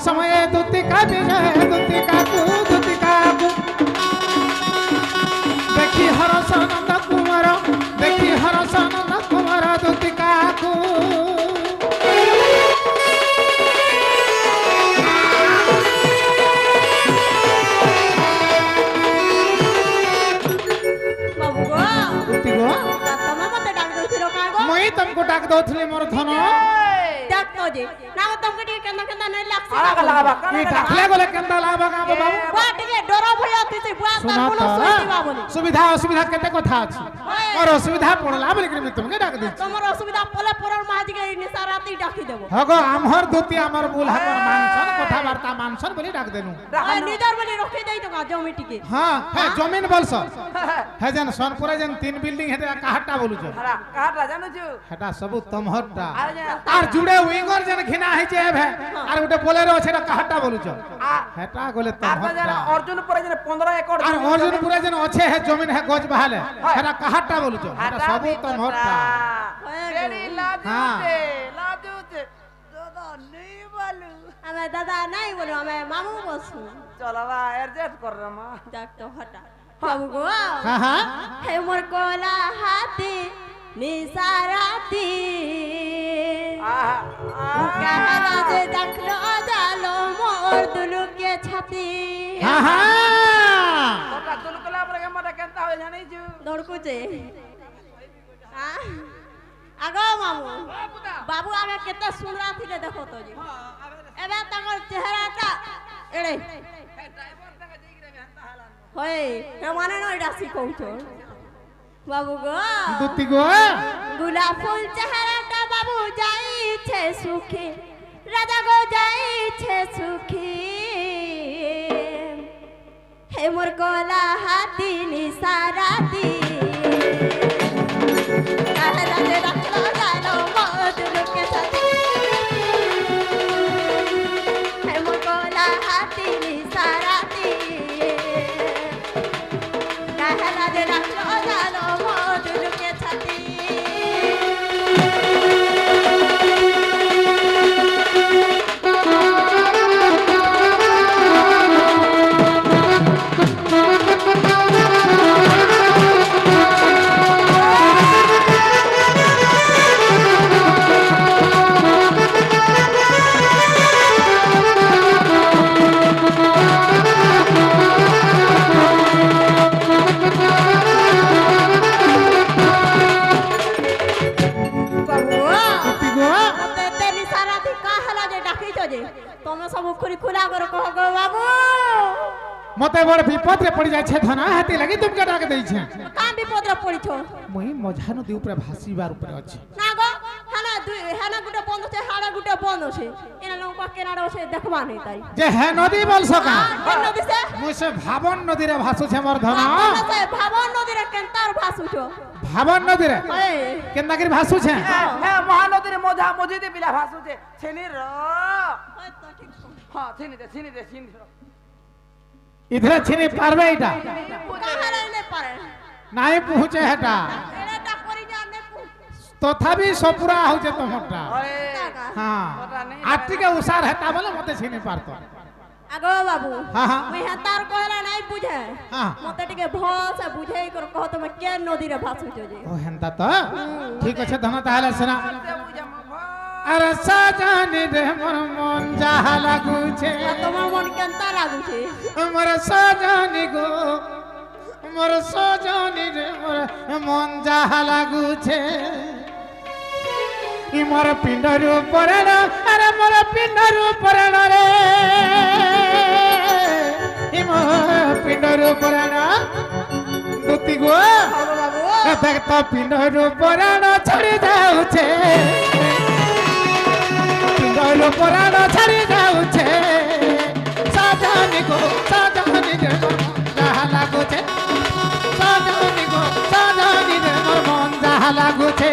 সময়ে দুতিকা বিজয় দুতিকাকু দেখি হরসানন্দ কুমার দেখি হরসানন্দ কুমার দুতিকাকু मैं तुमको डाक दौथली मोर धन डाक तो जे ना तुमको टी केंदा केंदा नहीं लागसे ये डाकले बोले केंदा लाबा का बाबू बा टिके डरो भय अतिसे बुआ तार कोनो सुइबा बोली सुविधा असुविधा केते कथा अछि और असुविधा पड़ला बोले कि मैं तुमके डाक दै तमर असुविधा पले परर महाजी के निसा राती डाकी देबो हगो आमहर दुती हमर बुलहा कर मानसन कथा वार्ता मानसन बोली डाक देनु निदर बोली रखी देई तो का जमी टिके हां है जमीन बोलस है जन सोनपुरा जन 3 बिल्डिंग है काहटा बोलु छ काहटा जानु छु हेटा सब तमहरटा आर जुड़े विंगर जन घिना है जे है आर उटे बोलेरो छेटा काहटा बोलु छ हेटा गोले तमहरटा अर्जुनपुरा जन 15 एकड़ आर अर्जुनपुरा जन अच्छे है जमीन है गज बहाले हेटा काहटा बोलु छ हेटा सब तमहरटा तेरी लाजूते दादा नहीं बोलू हमें दादा नहीं बोलो हमें मामू बसु चलो बा एडजस्ट कर रमा डाक तो हटा बाबू गो हां हां हे मोर कोला हाथी निसाराती कहला जे देखलो जालो मोर दुलु के छाती हां हां तोका दुलु कला पर के मटा केंता हो जानी छु दौड़कू जे हां आगो मामू बाबू आगे केते सुंदरा थिले देखो तो जी एबे तकर चेहराटा एड़े ड्राइवर तक देख रे हंता हलान होय हे माने न एडा सिखौ छ बाबू गो दुती गो गुलाब फूल चेहराटा बाबू जाई छे सुखी राजा गो जाई छे सुखी हे मोर कोला हाथी निसाराती कहला जे रखलो जानो मोद लुके छाती हे मोर कोला हाथी निसाराती कहला जे रखलो जानो मोद लुके छाती मते बड़ विपद रे पड़ जाय छे धना हाथी लगी तुमके डाक दै छे का विपद रे पड़ी छो मुई मझा नदी ऊपर भासीबार ऊपर अछि ना गो हाना हाना गुटे बंद छे हाड़ा गुटे बंद छे एना लोग का केनाडो छे देखबा नहीं ताई जे है नदी बोल सका नदी से मुई से भावन नदी रे भासु छे मोर धना से भावन नदी रे केनतार भासु छो भावन नदी रे केना कर भासु छे हे महानदी रे मोजा मोजी दे बिला भासु छे छेनी र हां छेनी दे इधर छिनी पारबे इटा कहां रे ने पारे नाही पहुंचे हेटा एटा परी जा ने तथापि सपुरा हो जे तमटा हां पता नहीं आटी के उसार हेता बोले मते छिनी पारतो आगो बाबू हां हां मैं हतार कहला नहीं बुझे हां मते टिके भल से बुझे कर कह तो मैं के नदी रे भासु छो जे ओ हेंता तो ठीक अछि धन ताहले सुना अरे सजनी रे मोर मन जहा लागू छे তোমার মন কেনতা লাগু छे मोर सजनी गो मोर सजनी रे मोर मन जहा लागू छे इ मोर पिंडर उपरण अरे मोर पिंडर उपरण रे इ मोर पिंडर उपरण दुती गो देख तो पिंडर उपरण छड़ी जाऊ छे पिंडर उपरण छड़ी जाऊ छे सजनी गो सजनी रे मोर जहा लागू छे सजनी गो सजनी रे मोर मन जहा लागू छे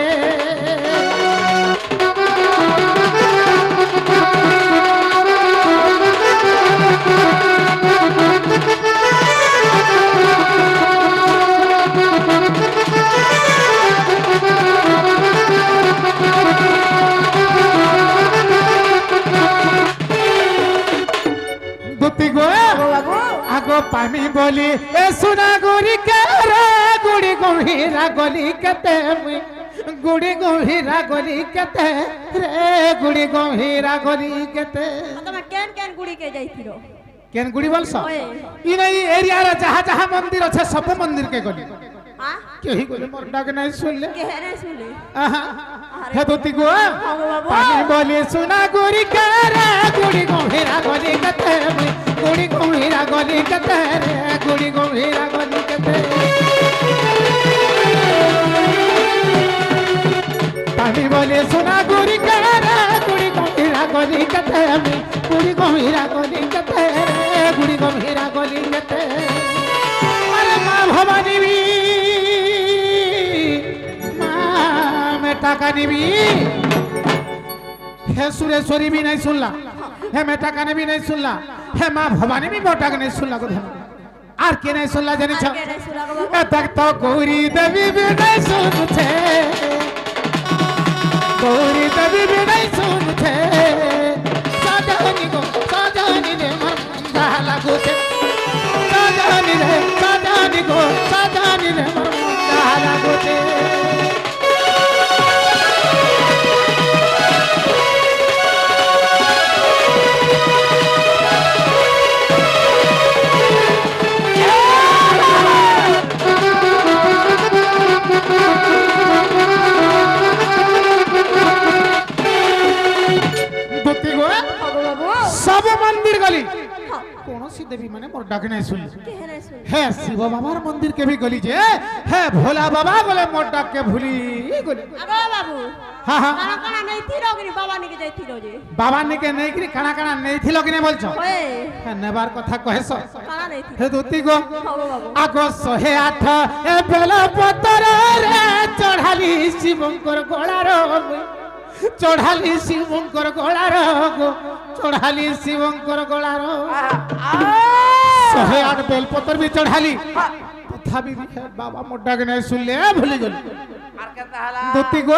পামি বলি এ সোনা গুড়ি কে রে গুড়ি গভীরা গলি কেতে গুড়ি গভীরা গলি কেতে রে গুড়ি গভীরা গলি কেতে তুমি কেন কেন গুড়ি কে যাইছিল কেন গুড়ি বলছ ওই ই নাই এরিয়া রে যাহা যাহা মন্দির আছে সব মন্দির কে গলি হ্যাঁ কেহি গলি মোর ডাক নাই শুনলে কে হেরে শুনলি আহা হে দুতি গো বাবু পানি বলি সোনা গুড়ি কে রে গুড়ি গভীরা গলি কেতে গুড়ি গভীরা গলি কেতে রে গুড়ি গভীরা গলি কেতে পানি বলি সোনা গুড়ি কে রে গুড়ি গভীরা গলি কেতে গুড়ি গভীরা গলি কেতে রে গুড়ি গভীরা গলি কেতে আরে মা ভবানী মা মে টাকা নিবি হে সুরেশ্বরী भी नहीं सुनला हे मैं टाका ने भी नहीं सुनला हे मां भवानी भी मोटा के नहीं सुनला को आर के नहीं सुनला जानी छ কে রে শুলা গো ए तक तो गौरी देवी भी नहीं सुनते गौरी देवी भी नहीं सुनते साजानी ने मन जाला गुते साजानी को साजानी ने मन जाला गुते सब मंदिर गली कौन सी देवी माने मोर डाक नहीं सुन কে হেরে শুনলি है शिव बाबार मंदिर के भी गली जे है भोला बाबा बोले मोर डाक के भूली गली আগো বাবু हाँ हाँ কানা কানা নাই থিরো গনি বাবা নিকে যাইছিল যে बाबा ने के नहीं करी काना काना नहीं थिलो कि नहीं बोलछो ওই है नेबार कथा कहेसो কানা নাই থিরো हे दुती गो বাবু বাবু आगो 108 ए बेला पतर रे चढ़ाली शिवंकर गोळार चढ़ाली शिवंकर गोळार गो चढ़ाली शिवंकर गोळार 108 बेलपत्र भी चढ़ाली तथापि बाबा मोटा के नहीं सुनले भूली गली আর কেন তাহলা दुती गो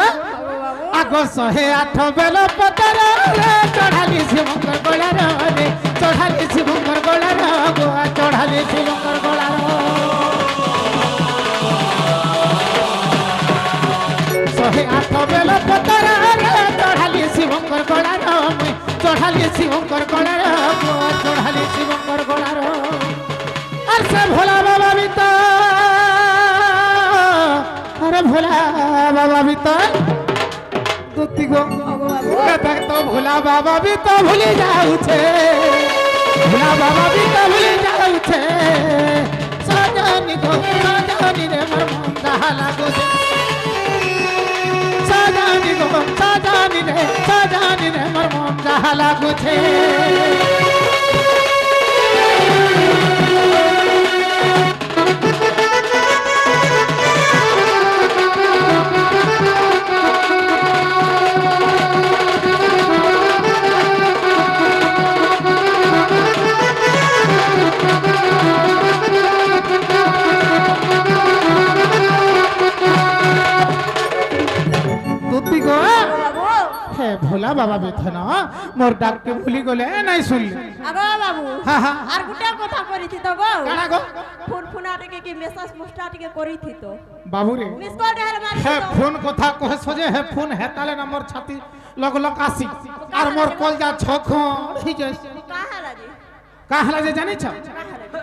आगो 108 बेलपत्र रे चढ़ाली शिवंकर गोळार रे चढ़ाली शिवंकर गोळार गो चढ़ाली शिवंकर गोळार 108 बेलपत्र रे चढ़ाली शिवंकर गोळार चढ़ाली शिवंकर गोळार गो चढ़ाली शिवंकर गोळार और से भोला बाबा भी तो अरे भोला बाबा भी तो दुती गो तक तो भोला बाबा भी तो भूली जाऊ छे भोला बाबा भी तो भूली जाऊ छे साजानी रे मोर मन जाला गो साजानी रे मोर मन जाला गो छे हे भोला बाबा बेथन मोर डाक के भूली गले नहीं सुनली আগো বাবু हाँ हाँ আর গুটা কথা করিছি তো গো काना गो ফোন ফোনা টিকে কি মেসেজ পোস্টা টিকে করিছি তো बाबू रे মিস কল ঢের মারি हे তো फोन कथा कहे सजे हे फोन हेताले ना मोर छाती लग लग आसी और मोर कल जा छखो ही जे কাহালা জি काहला जे जानी छ কাহালা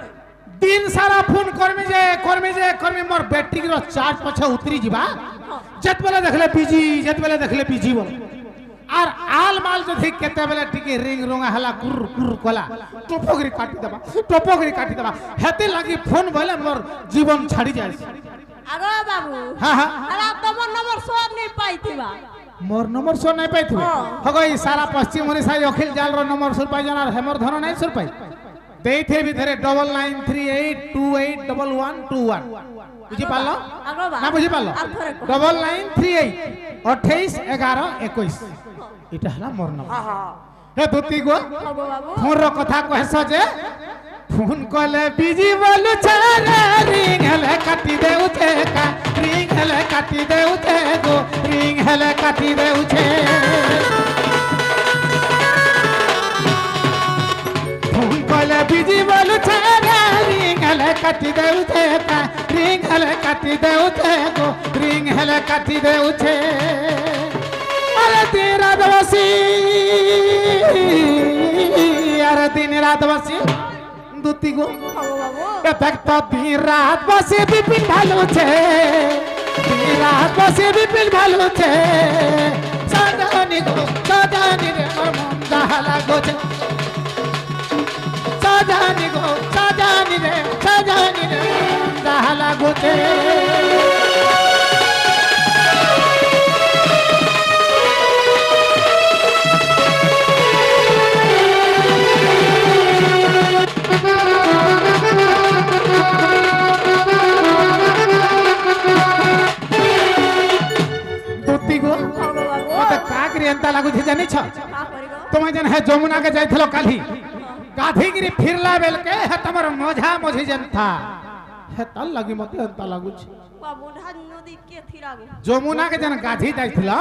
दिन सारा फोन करमी मोर बैटरी रो चार्ज पछे उतरी जीवा जत बेले देखले बिजी बोल আর আল মাল যদি কেতে বেলে টিকে রিং রঙা হলা কুর কুর কলা টপগরি কাটি দেবা হেতে লাগি ফোন বলে মোর জীবন ছাড়ি যায় আগো বাবু হ্যাঁ হ্যাঁ আরে তোমার নম্বর সব নেই পাইতিবা মোর নম্বর সো নাই পাইথিবে হগই সারা পশ্চিম ওড়িশা অখিল জাল র নম্বর সুর পাই জানার হেমর ধন নাই সুর পাই দেইথে ভিতরে 9938281121 বুঝি পারলো আগো বা না বুঝি পারলো আর ধরে কো 9938281121 এটা হলা মোর নম্বর হ্যাঁ হ্যাঁ হে দুতি গো আগো বাবু ফোন র কথা কহেছ যে ফোন কলে বিজি বলু ছারে রিং হেলে কাটি দেউছে কা রিং হেলে কাটি দেউছে গো রিং হেলে কাটি দেউছে ফোন কলে বিজি বলু ছারে काटी देउछे रिंग हेले काटी देउछे गो रिंग हेले काटी देउछे अरे दिन रात बसी अरे दिन रात बसी দুতি গো এফেক্ট দিন রাত বসে বিপিন ভালো ছে দিন রাত বসে বিপিন ভালো ছে সাজানি গো সাজানি রে মোর মন যাহা লাগোছে সাজানি গো সাজানি রে মন যাহা লাগোছে एंता लागुछि जानिछ तुम जन है जमुना के जाइथलो काली गाधीगिरी फिरला बेल के है तमर मझा मझी जनथा है तल लगी मते एंता लागुछि बाबूढा नदी के थिरागो जमुना के जन गाधी जाइथलो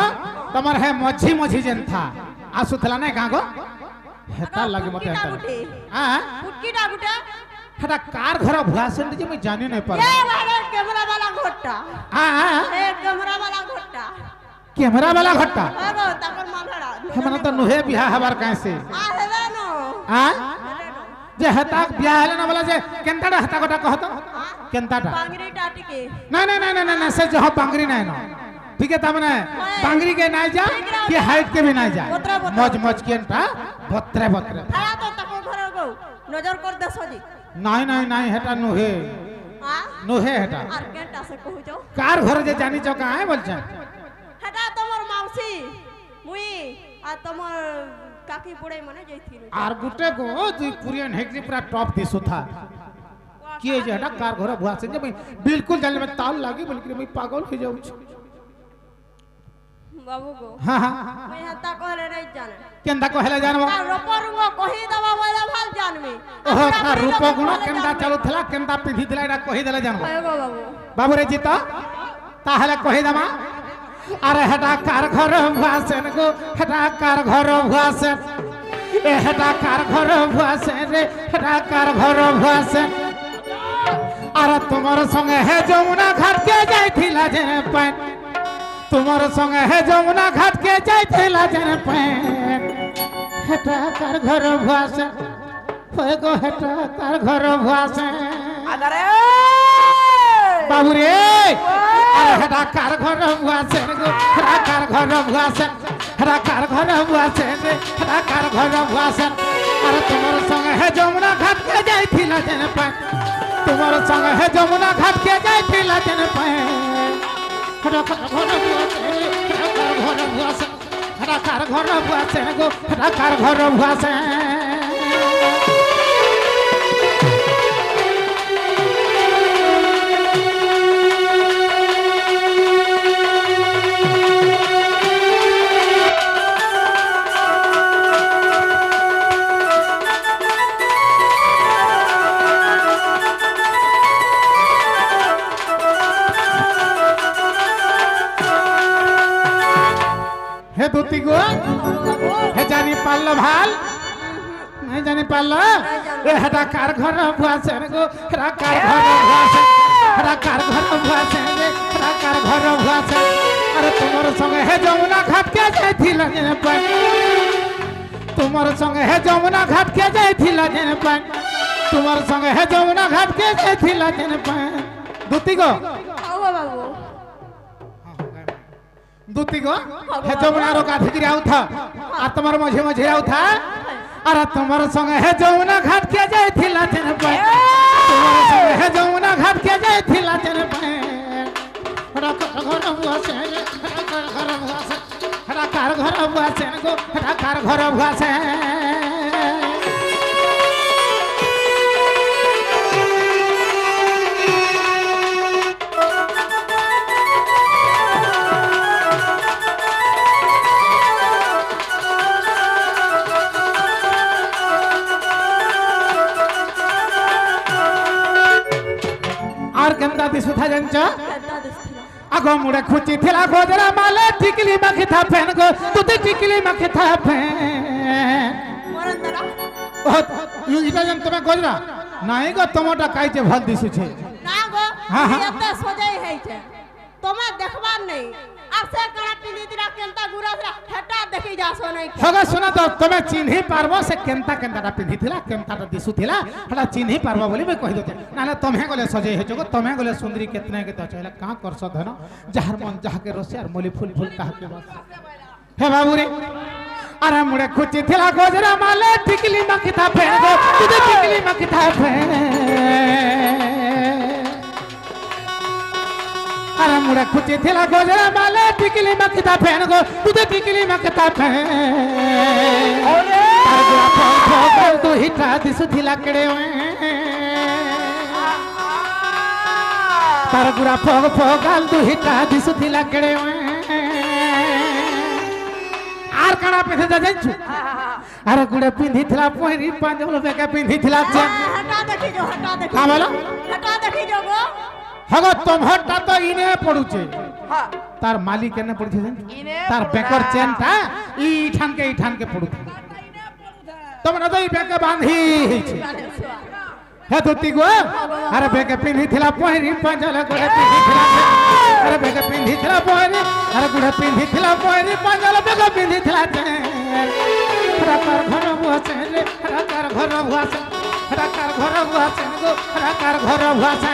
तमर है मझी मझी जनथा आसुथला नै गागो है तल लगी मते एंता हां फुटकी डागुटा हटा कार घर भुआसन जे मैं जाने नै पर ए वाला कैमरा वाला घोटा हां ए कैमरा वाला घोटा कैमरा वाला घट्टा अगो तकर मालड़ा हमन त नुहे बियाह हबार कैसे आ हेबे नो हां जे हता बियाह हले ना वाला जे केनताडा हता गोटा कहत केनताडा बांगरी टाटी के ना से जो बांगरी नै न ठीक है तमने बांगरी के नै जा कि हाइट के भी नै जा मज मज केनता बत्रे बत्रे थाया तो तको घर गो नजर कर देसो जी नहीं हटा नुहे हां नुहे हटा आर केनटा से कहू जो कार घर जे जानी छ काहे बोल छ हटा तमर माउसी मुई आ तमर काकी बुड़े मने जइथिन आर गुटे गो दुई पुरियन हेकरी पूरा टॉप दिसु था किए जे हटा कार घर भुआ से जे मैं बिल्कुल जाने में ताल लागी बल्कि मैं पागल हो जाऊ छ बाबू गो हां मैं हता कहले नै जाने केंदा कहले जानबो रोपरुंगो कहि दबा बोले भाल जानबे ओहो था रूप गुण केंदा चलु थला केंदा पिधी दिला एटा कहि देले जानबो बाबू बाबू रे जीता ताहले कहि दमा अरे हटा कार घर भुआसेन गो हटा कार घर भुआसेन ए हटा कार घर भुआसेन रे हटा कार घर भुआसेन अरे तुमर संगे है जमुना घाट के जाइथिला जेने पैन तुमर संगे है जमुना घाट के जाइथिला जेने पैन हटा कार घर भुआसेन होय गो हटा कार घर भुआसेन अरे बाबू रे अरे हटा कार घर भुआसे गो हटा कार घर भुआसे हटा कार घर भुआसे रे हटा कार घर भुआसे अरे तुमर संग है जमुना घाट के जाइथिला जेने पैन तुमर संग है जमुना घाट के जाइथिला जेने पैन हटा कार घर भुआसे हटा कार घर भुआसे गो हटा कार घर भुआसे हे दूती गो हे जानी पाल्लो भाल नहीं जानी पाल्लो ए हटा कार घर भुआसे गो हटा कार घर भुआसे हटा कार घर भुआसे रे हटा कार घर भुआसे अरे तुमर संगे है जमुना घाट के जाइथिला जेने पैन तुमर संगे है जमुना घाट के जाइथिला जेने पैन तुमर संगे है जमुना घाट के जाइथिला जेने पैन दूती गो आओ बाबू दूती गो हे जमुना रो गाधी आउ था आ तमर मझे मझे आउ था अरे तुमर संग है जमुना घाट के जाइथिला जेने पैन तुमर संग है जमुना घाट के जाइथिला जेने पैन हटा घर भुआसे हटा घर भुआसे हटा कार घर भुआसे गो हटा कार घर भुआसे केंदा दिसु था जंच आगो मुड़े खुची थिला गोजरा माले टिकली मखे था फेन गो तुते टिकली मखे था फेन मोरंदरा ओ इटा जन तमे गोजरा নাই গো তোমারটা কাইতে ভাল দিছুছে না গো হ্যাঁ, হ্যাঁ। এতে সোজাই হইছে তোমে দেখবার নেই আর সে কানা পিনি দিরা কেনতা গুরা দিরা হেটা দেখি যাসো নাই হগা শোনা তো তুমি চিনহি পারবো সে কেনতা কেনতাটা পিন্ধিଥିଲା কেনতাটা দিছুଥିଲା হেটা চিনহি পারবো বলি মই কहि দতে নালে তুমি গলে সজে হেছো গো তুমি গলে সুন্দরী কেতনে কে দচলা কা করছ ধন যাহার মন যাহাকে রসে আর মলি ফুল ফুল তাহাকে বাস হে বাবু রে আরে মুড়ে খুচি থিলা গজরা মালে টিকলি মাখিতা ফেন গো তুই টিকলি মাখিতা ফেন আরে মুড়ে খুচি থিলা গজরা মালে টিকলি মাখিতা ফেন গো তুই টিকলি মাখিতা ফেন তার গুড়া ফল তো হিটা দিসু থিলা কেড়ে তার গুড়া ফগাল তো হিটা দিসু থিলা কেড়ে আর কানা পেছে যা যাইছু আরে গুড়ে পিন্ধিଥିଲା পহরি পাঞ্জল বেকা পিন্ধিଥିଲା চেন হেটা দেখি যো হেটা দেখি কা বলো হেটা দেখি যো গো হগো তোমারটা তো ইনে পড়ুছে হ্যাঁ তার মালিক কেনে পড়ছে জান ইনে তার পড়ুছে। বেকর চেনটা ইঠানকে পড়ুছে তোমরা তো এই বেকে বাঁধি হইছে হে দুতি গো আরে বেকে পিন্ধিଥିଲା পহরি পাঞ্জল গুড়ে পিন্ধিଥିଲା আরে বেকে পিন্ধিଥିଲା পহরি আরে গুড়ে পিন্ধিଥିଲା পহরি পাঞ্জল বেকে পিন্ধিଥିଲା চেন রাকার ঘর বসে রে রাকার ঘর বসে রাকার ঘর বসে গো রাকার ঘর বসে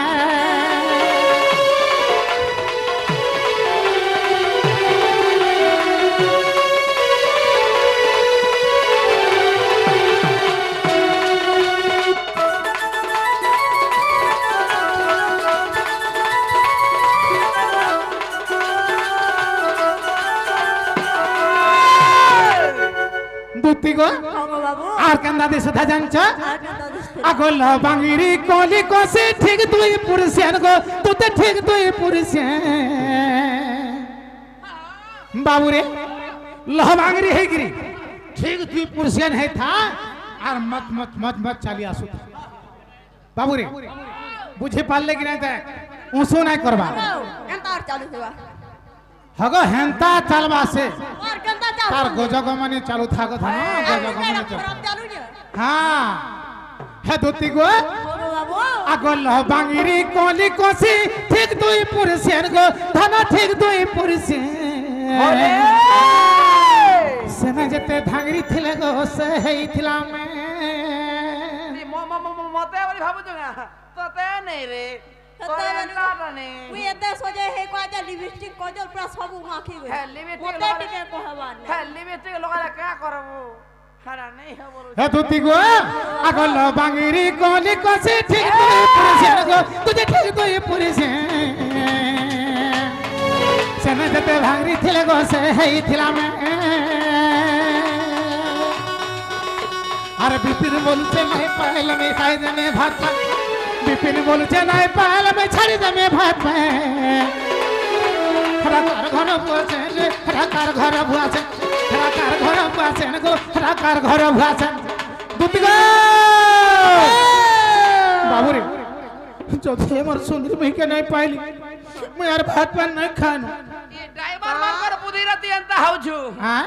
দুতি গো গো বাবু আর কেন্দা দিছ থা জানছ আর কেনতা দিছে আগল বাঙ্গিরি কলি কসে ঠিক তুই পুরুষেন গো তুতে ঠিক তুই পুরুষেন বাবুরে লহ বাঙ্গিরি হেগিরি ঠিক তুই পুরুষেন হে থা আর মত মত মত মত চালি আসু থা। বাবুরে বুঝে পারলে কি নাই দেখ উঁসু নাই করবা কেনতা আর চালু হইবা হগ হেন্তা চালবা সে আর কেনতা চালু তার গজগমনি চালু থাক থা না গজগমনি চালু খরাব চালু নি হ্যাঁ হে দুতি গো গো বাবু আগল বাঙ্গিরি কলি কসি ঠিক দুই পুরুষের গো ধনা ঠিক দুই পুরুষের সেনা যেতে ধাঙ্গরি থিলে গো সে হেইছিলাম মতে বলি ভাবুছ না তোতে নেই রে তোতে কাটা নেই তুই এতে সোজে হে কয়টা লিপস্টিক কজল পুরা সবু মাখি গই হ্যাঁ, লিপস্টিক ওতে লগালে- টিকে কহবার না হ্যাঁ লিপস্টিক লগালে কা করবো হারা নেই হবো হে দুতি গো আগল বাঙ্গিরি কলি কসি ঠিক দুই পুরুষের গো তুই ঠিক দুই পুরুষের সেনা যেতে ধাঙ্গরি থিলে গো সে হেইছিলাম আর বিপিন বলছে নাই পাইল আমি খাই দেমে ভাত পাই বিপিন বলছে নাই পাইল আমি ছাড়ি দেমে ভাত পাই রাকার ঘর বসে রে রাকার ঘর বসে রাকার ঘর বসে গো রাকার ঘর বসে দুতি গো বাবুরে যদি আমার সুন্দর মেয়েকে নাই পাইলি মুই আর ভাত পান নাই খানো ড্রাইভার মানকর বুদ্ধি রাতি এন্তা হাউছু হ্যাঁ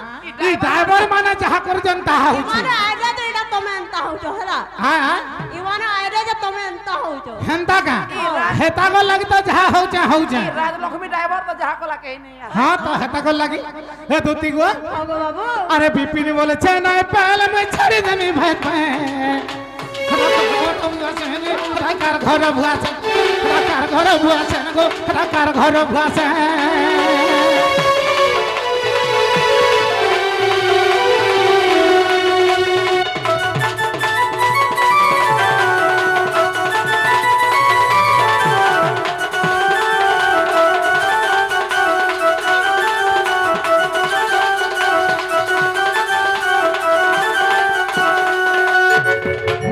এই ড্রাইভার মানে যাহা করছেন তাহা হচ্ছে ইমানে আইরে যে এটা তুমি এন্তা হউছো হেলা হ্যাঁ হ্যাঁ ইমানে আইরে যে তুমি এন্তা হউছো হেন্তা কা হেতা গো লাগি তো যাহা হচ্ছে হচ্ছে রাজলক্ষ্মী ড্রাইভার তো যাহা কলা কেই নেই আর হ্যাঁ তো হেতা গো লাগি হে দুতি গো গো বাবু আরে বিপিন বলেছে নাই পাল আমি ছাড়ি দেমি ভাত পাই রাকার ঘর ভুয়াছে রাকার ঘর ভুয়াছে গো রাকার ঘর ভুয়াছে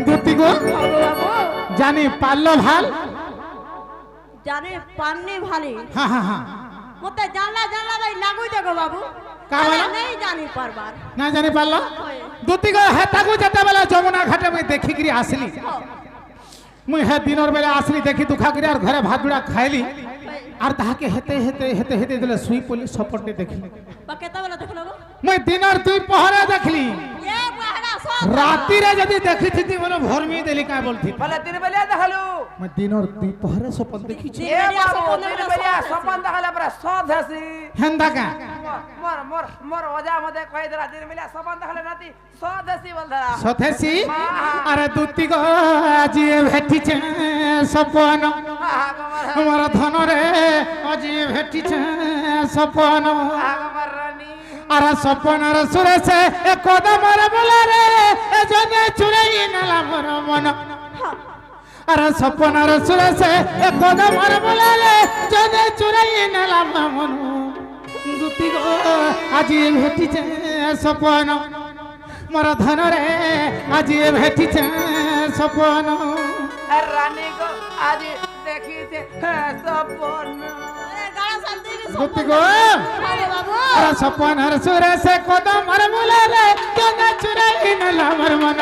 দুতি গো জানি পারলো ভাল জানে পান্নি ভালি হ্যাঁ হ্যাঁ হ্যাঁ মতে জানলা জানলা ভাই লাগু যাগো বাবু কা বলো? নেই জানি পারবার না জানি পারলো দুতি গো হেতাকু যেতেবেলা যমুনা ঘাটে মুই দেখিকি আসলি মুই হে দিনর বেলা আসলি দেখি দুখা করে আর ঘরে ভাত গুড়া খাইলি আর তাহাকে হেতে হেতে হেতে হেতে দিলে শুই পড়লি সপটে দেখলি বা কেতা বেলা দেখলো গো মুই দিনর দুই পহরে দেখলি এ বাহরা রাতিরে যদি দেখিথিতি বলে ভরমি দেলি কা বলতি বলে দিন বেলিয়া দেখালু মই দিনর দুপহরে সপন দেখিছি এ বাবু দিন বেলিয়া সপন দেখালে পরে সদ হাসি হেন্দা কা মোর মোর মোর ওজা মতে কই দিলা দিন বেলিয়া সপন দেখালে নাতি সদ হাসি বলদা সথেছি আরে দুতি গো আজি ভেটিছে সপন আমার ধনরে আজি ভেটিছে সপন আমার রানী আরে সপনর সুরেছে এ কদমর বলারে এ জনে চুরাই নালাম মন আরে সপনর সুরেছে এ কদমর বলারে জনে চুরাই নালাম মন দুতি গো আজি ভেটিছে সপন মোর ধনরে আজি ভেটিছে সপন রানী গো আজ দেখিছে সপন দুতি গো আরে বাবু আরে সপনর সুরেছে কদমর বলারে জনে চুরাই নালাম মন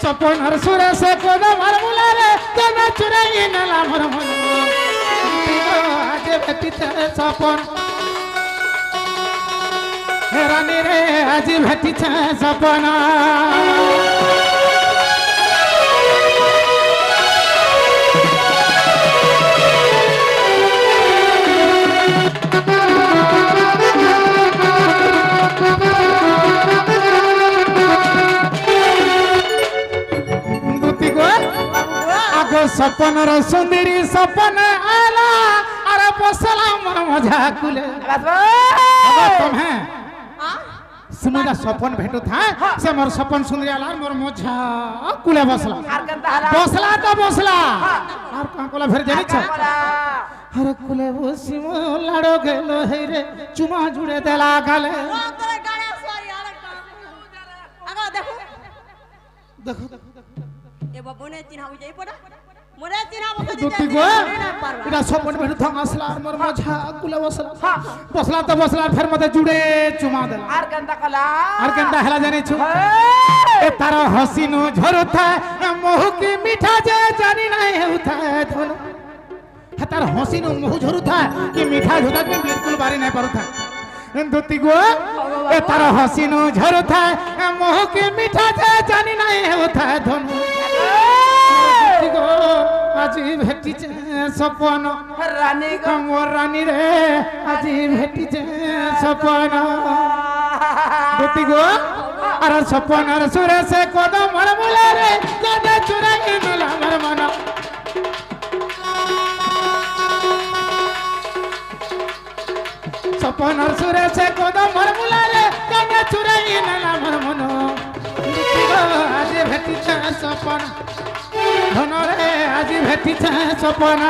সপনর সুরেছে কদমর বলারে জনে চুরাই নালাম মন আজ ভেটিছে সপন রানী রে আজি ভেটিছে সপন দুতি গো আগো সপনর সুন্দরী সপন আলা আরে বসলা মন মজা কুলে আগো তুমি সুমিরা সপন ভেটু থা সে মোর সপন সুন্দরী আলা মোর মজা কুলে বসলা আর কেনতা হালা বসলা তো বসলা আর কাঁ কোলা ফের জানিছ বলা আরে কুলে বসি মো লাড়ো গেল হেরে চুমা জুড়ে দেলা গালে তোরে গাড়ি সরি আরে আগো দেখো দেখো এ বাবুনে চিনা হই যাই পড়া মোরে চিনা বসে দুতি গো এটা সপন ভেটু থা আসলা আর মোর মজা কুলে বসলা বসলা তো বসলা ফের মতে জুড়ে চুমা দেলা আর কেনতা কলা আর কেনটা হেলা জানিছ এ তার হসিনু ঝরুথা মোহু কি মিঠা যে জানি নাই হেউথা ধন হে তার হসিনু মোহু ঝরুথা কি মিঠা ঝুথা কি বিলকুল বারি নাই পারুথা দুতি গো এ তার হসিনু ঝরুথা মোহু কি মিঠা যে জানি নাই হেউথা ধন দুতি গো আজি ভেটিছে সপন রানী গো মোর রানী রে আজি ভেটিছে সপন দুতি গো আর সপন আর সুরেছে কদমর বলারে জনে চুরাই নিলাম মন সপন আর সুরেছে কদমর বলারে জনে চুরাই নিলাম মন দুতি গো আজি ভেটিছে সপন ধনরে আজি ভেটিছে সপন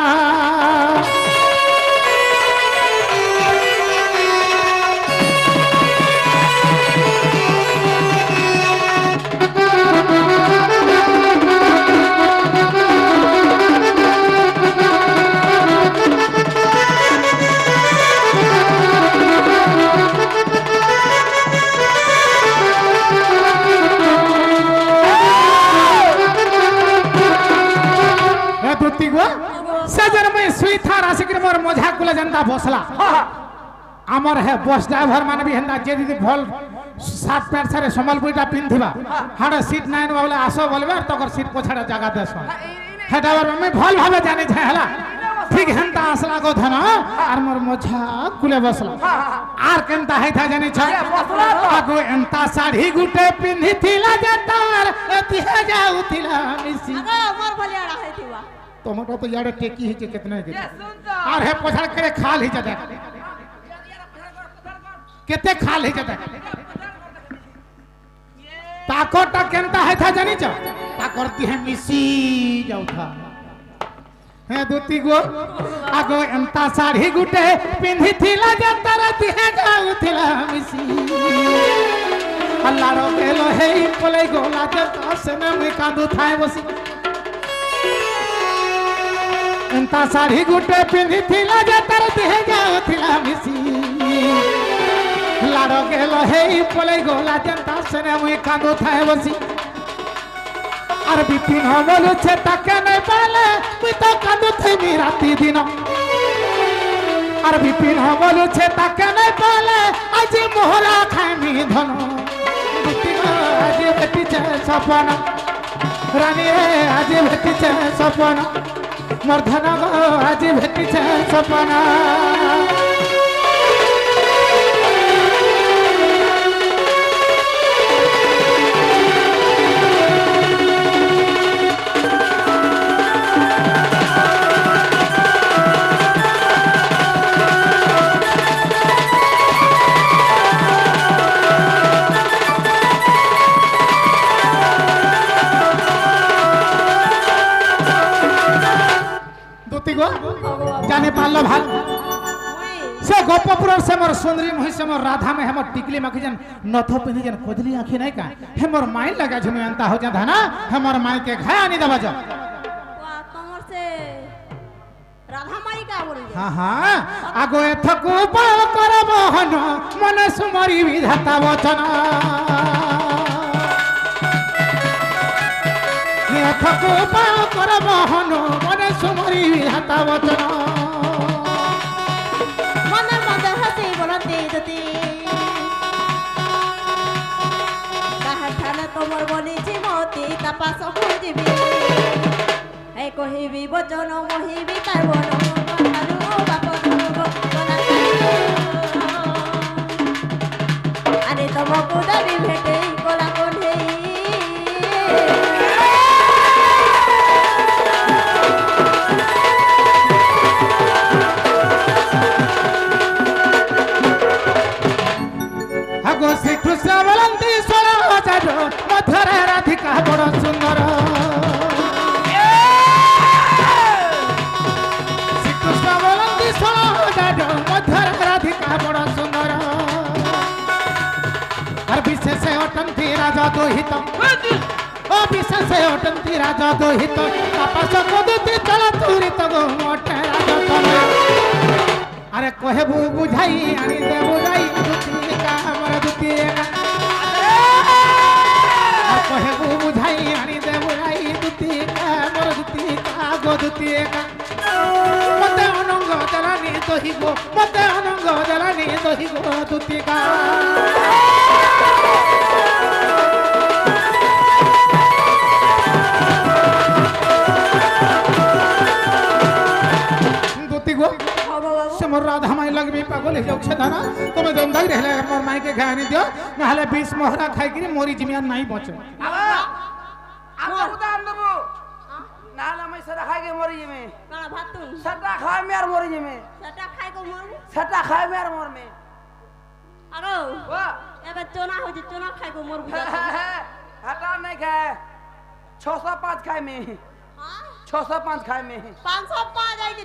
দুতি গো সেজন মই সুই থার আসিকি মোর মজা কুলে জেন্তা বসলা আমার হে বস ড্রাইভার মানে বি হেন্দা যে দিদি ভল সাত প্যান্ট সারে সম্বলপুরীটা পিন্ধিবা হাড়ে সিট নাই বলে আসো বলবে আর তখন সিট পছাড়ে জায়গা দেশ হেটা আমি ভাল ভাবে জানি যে হেলা ঠিক হেন্তা আসলা গো ধন আর মোর মজা কুলে বসলা আর কেনতা হেথা জানি ছ আগো এন্তা শাড়ি গুটে পিন্ধিছিলা যে তার এতিহে যাউতিলা মিছি আগো মোর বলিয়া রাখাইতিবা टमाटो तो यार टेकी ही कितने के और है पछाड़ करे खाल ही जदा केते खाल ही जदा ताकोटा केनता है था जानी छ ता करती है मिसी जाउ था है दुती गो आगो एंता साड़ी गुटे पिंधी थिला जता रती है जाउ थिला मिसी अल्लाह रो केलो है कोले गोला जता सने में कादू थाए बसी एंता साड़ी गुटे पिंधी थिला जता रती है जाउ थिला मिसी लाडो गेलो हे पले गोला जनता सने मुई कांदो थाए बसी আর বিপিন বলছে তাকে নাই পালে তুই তো কাঁদু থাইবি রাতি দিন আর বিপিন বলছে তাকে নাই পালে आज मोहरा खानी धन दुती गो आज भेटिछे सपन रानी रे आज भेटिछे सपन मोर धन गो आज भेटिछे सपन जाने पारल भाल से गोपपुर से मोर सुंदरी मही से मोर राधा में हमर टिकली माखी जन नथ पिंधी जन कोजली आखी नहीं का हमर माई लगा झुमे अंता हो जाता ना हमर माई के घाया नहीं दबा जा वाह कमर से राधा माई का बोल हां हां आगो एथकु पाव करब हन मन सुमरी विधाता वचन एथकु पाव करब हन मन सुमरी विधाता वचन তোমার বলেছি মতি তাপাস খুঁজবি এই কহিবি বচন মহিবি তার বন আরে তোমাকে দাবি ভেটে কলা কণ্ঠে আগো শ্রীকৃষ্ণ বলন্তি মথুরা রাধিকা বড় সুন্দর শ্রীকৃষ্ণ বলন্তি মথুরা রাধিকা বড় সুন্দর আর বিশেষে অটন্তি রাজা দোহিত ও বিশেষে অটন্তি রাজা দোহিত তাপস কদুতি চল তুরিত গো মোটে রাজা তনয় আরে কহেবু বুঝাই আনি দে বুঝাই দুতি কা আমার দুতি कहेबू बुझाई आनी दे बुझाई दुती का मोर दुती का गो दुती का मते अनंग दलानी दही गो मते अनंग दलानी दही गो दुती का दुती गो से मोर राधा माई लगबी पागल हो छे दाना तुम जमदाई रहले मोर माई के घानी दियो नहले 20 मोहरा खाई गिरी मोरी जिमिया नहीं बचे আমরা উদাহরণ দেব নাহলে আমি সেটা খাই গে মরি যাবে কালা ভাতুন সেটা খাই মে আর মরি যাবে সেটা খাই গো মর সেটা খাই মে আর মরমে আগো ও এবার চোনা হইছে চোনা খাই গো মর বুঝা হাটা নাই খায় 605 খাই মে হ্যাঁ 605 খাই মে 505 আইছে